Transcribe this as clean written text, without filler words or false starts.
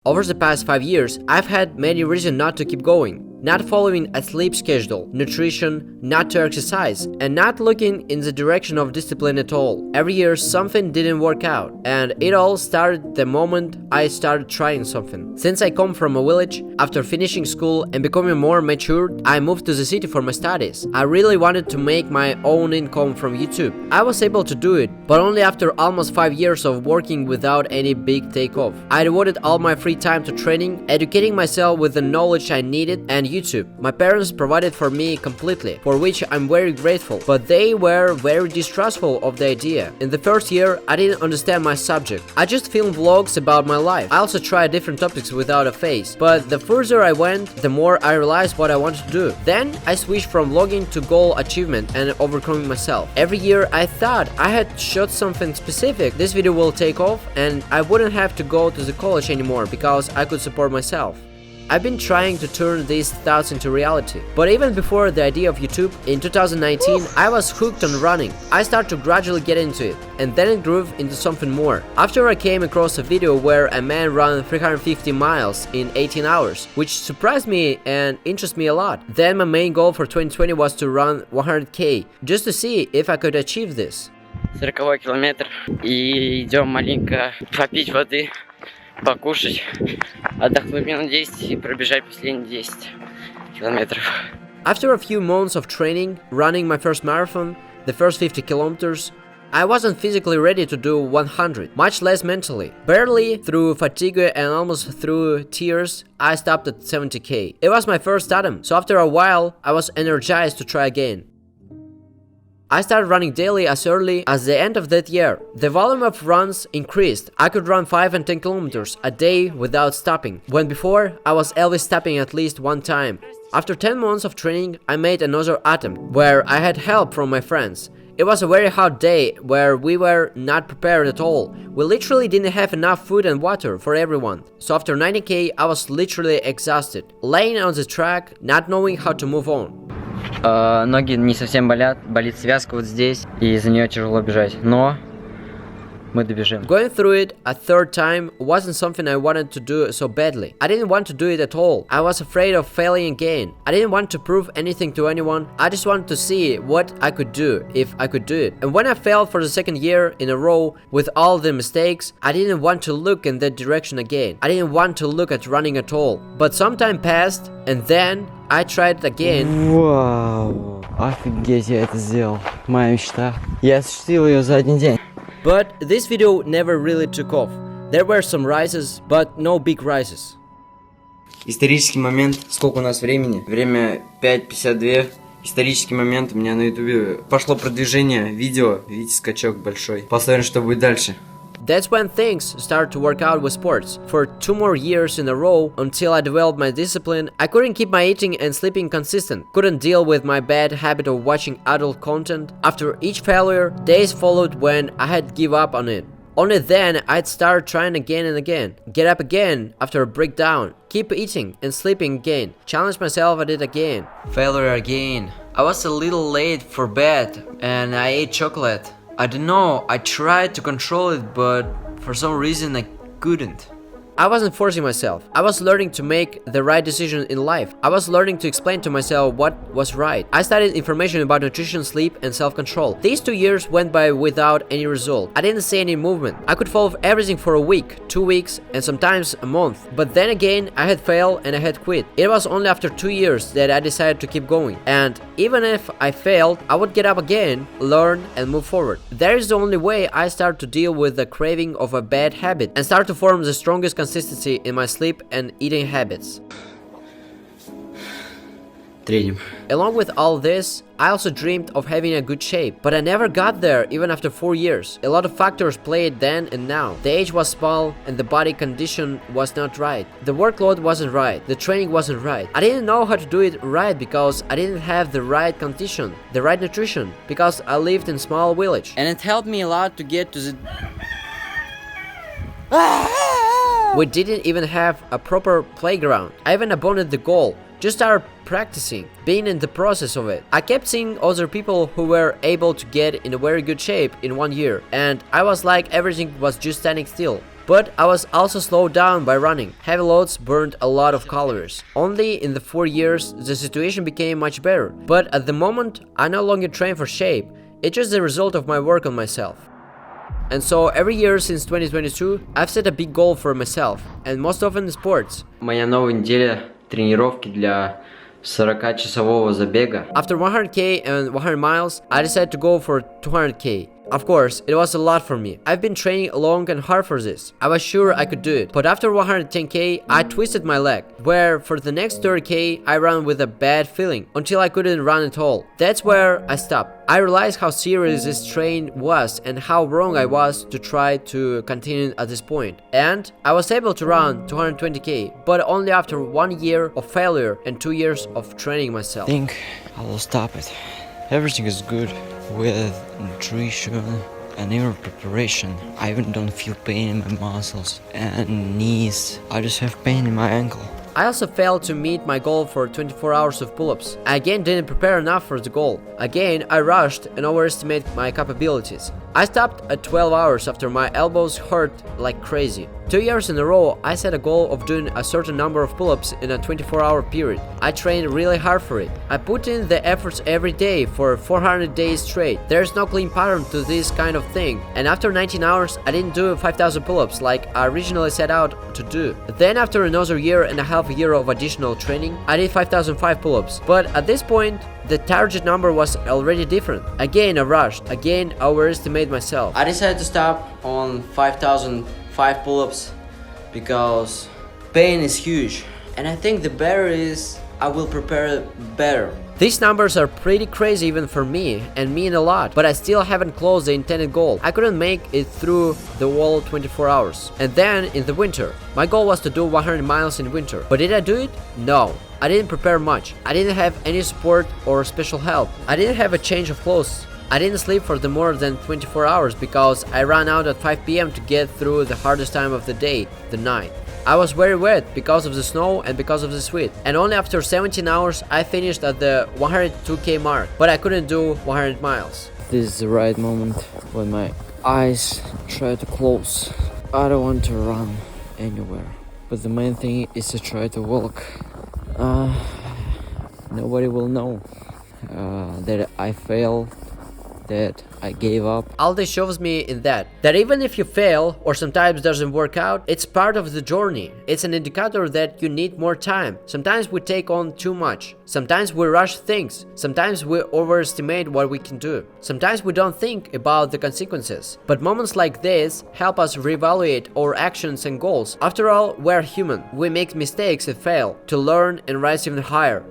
Over the past 5 years, I've had many reasons not to keep going. Not following a sleep schedule, nutrition, not to exercise, and not looking in the direction of discipline at all. Every year something didn't work out, and it all started the moment I started trying something. Since I come from a village, after finishing school and becoming more mature, I moved to the city for my studies. I really wanted to make my own income from YouTube. I was able to do it, but only after almost 5 years of working without any big takeoff. I devoted all my free time to training, educating myself with the knowledge I needed, and YouTube. My parents provided for me completely, for which I'm very grateful, but they were very distrustful of the idea. In the first year, I didn't understand my subject. I just filmed vlogs about my life. I also tried different topics without a face, but the further I went, the more I realized what I wanted to do. Then I switched from vlogging to goal achievement and overcoming myself. Every year I thought I had shot something specific. This video will take off and I wouldn't have to go to the college anymore because I could support myself. I've been trying to turn these thoughts into reality. But even before the idea of YouTube, in 2019, I was hooked on running. I started to gradually get into it, and then it grew into something more. After I came across a video where a man ran 350 miles in 18 hours, which surprised me and interested me a lot. Then my main goal for 2020 was to run 100k, just to see if I could achieve this. 40 километр, и идем маленько попить воды, покушать, отдохнуть минут 10 и пробежать последние 10 километров. After a few months of training, running my first marathon, the first 50 kilometers, I wasn't physically ready to do 100, much less mentally. Barely through fatigue and almost through tears, I stopped at 70k. It was my first attempt, so after a while, I was energized to try again. I started running daily as early as the end of that year. The volume of runs increased. I could run 5 and 10 kilometers a day without stopping, when before I was always stopping at least one time. After 10 months of training, I made another attempt, where I had help from my friends. It was a very hot day where we were not prepared at all. We literally didn't have enough food and water for everyone. So after 90k, I was literally exhausted, laying on the track, not knowing how to move on. Ноги не совсем болят, болит связка вот здесь, и из-за нее тяжело бежать, но мы добежим. Going through it a third time wasn't something I wanted to do so badly. I didn't want to do it at all. I was afraid of failing again. I didn't want to prove anything to anyone. I just wanted to see what I could do, if I could do it. And when I failed for the second year in a row with all the mistakes, I didn't want to look in that direction again. I didn't want to look at running at all. But some time passed, and then I tried it again. Вау, офигеть, я это сделал. Моя мечта. Я осуществил ее за один день. But this video never really took off. There were some rises, but no big rises. Исторический момент. Сколько у нас времени? Время 5:52. Исторический момент. У меня на ютубе пошло продвижение видео. Видите, скачок большой. Посмотрим, что будет дальше. That's when things started to work out with sports. For 2 more years in a row, until I developed my discipline, I couldn't keep my eating and sleeping consistent, couldn't deal with my bad habit of watching adult content. After each failure, days followed when I had give up on it. Only then I'd start trying again and again, get up again after a breakdown, keep eating and sleeping again, challenge myself at it again. Failure again. I was a little late for bed and I ate chocolate. I don't know, I tried to control it, but for some reason I couldn't. I wasn't forcing myself. I was learning to make the right decision in life. I was learning to explain to myself what was right. I studied information about nutrition, sleep, and self-control. These 2 years went by without any result. I didn't see any movement. I could follow everything for a week, 2 weeks, and sometimes a month. But then again, I had failed and I had quit. It was only after 2 years that I decided to keep going. And even if I failed, I would get up again, learn, and move forward. That is the only way I started to deal with the craving of a bad habit and start to form the strongest consistency in my sleep and eating habits. Третьим. Along with all this, I also dreamed of having a good shape, but I never got there even after 4 years. A lot of factors played then and now. The age was small and the body condition was not right. The workload wasn't right. The training wasn't right. I didn't know how to do it right because I didn't have the right condition, the right nutrition, because I lived in a small village. And it helped me a lot to get to the... We didn't even have a proper playground. I even abandoned the goal. Just started practicing, being in the process of it. I kept seeing other people who were able to get in a very good shape in 1 year, and I was like everything was just standing still. But I was also slowed down by running. Heavy loads burned a lot of calories. Only in the 4 years the situation became much better. But at the moment I no longer train for shape. It's just the result of my work on myself. And so every year since 2022 I've set a big goal for myself, and most often in sports. Моя новая неделя тренировки для 40-часового забега. After 100k and 100 miles, I decided to go for 200k. Of course, it was a lot for me. I've been training long and hard for this. I was sure I could do it. But after 110k, I twisted my leg, where for the next 30k, I ran with a bad feeling, until I couldn't run at all. That's where I stopped. I realized how serious this train was and how wrong I was to try to continue at this point. And I was able to run 220k, but only after 1 year of failure and 2 years of training myself. I think I will stop it. Everything is good with nutrition and even preparation. I even don't feel pain in my muscles and knees. I just have pain in my ankle. I also failed to meet my goal for 24 hours of pull-ups. I again didn't prepare enough for the goal. Again, I rushed and overestimated my capabilities. I stopped at 12 hours after my elbows hurt like crazy. 2 years in a row, I set a goal of doing a certain number of pull-ups in a 24-hour period. I trained really hard for it. I put in the efforts every day for 400 days straight. There's no clean pattern to this kind of thing. And after 19 hours, I didn't do 5,000 pull-ups like I originally set out to do. Then after another year and a half of additional training, I did 5,005 pull-ups. But at this point, the target number was already different. Again, I rushed. Again, I overestimated myself. I decided to stop on 5,005 pull-ups because pain is huge. And I think the better is I will prepare better. These numbers are pretty crazy even for me, and mean a lot, but I still haven't closed the intended goal. I couldn't make it through the whole 24 hours. And then in the winter, my goal was to do 100 miles in winter. But did I do it? No. I didn't prepare much. I didn't have any support or special help. I didn't have a change of clothes. I didn't sleep for the more than 24 hours because I ran out at 5 p.m. to get through the hardest time of the day, the night. I was very wet because of the snow and because of the sweat. And only after 17 hours I finished at the 102k mark, but I couldn't do 100 miles. This is the right moment when my eyes try to close. I don't want to run anywhere, but the main thing is to try to walk. Nobody will know that I failed, that I gave up. All this shows me in that even if you fail or sometimes doesn't work out, it's part of the journey. It's an indicator that you need more time. Sometimes we take on too much. Sometimes we rush things. Sometimes we overestimate what we can do. Sometimes we don't think about the consequences. But moments like this help us reevaluate our actions and goals. After all, we're human. We make mistakes and fail to learn and rise even higher.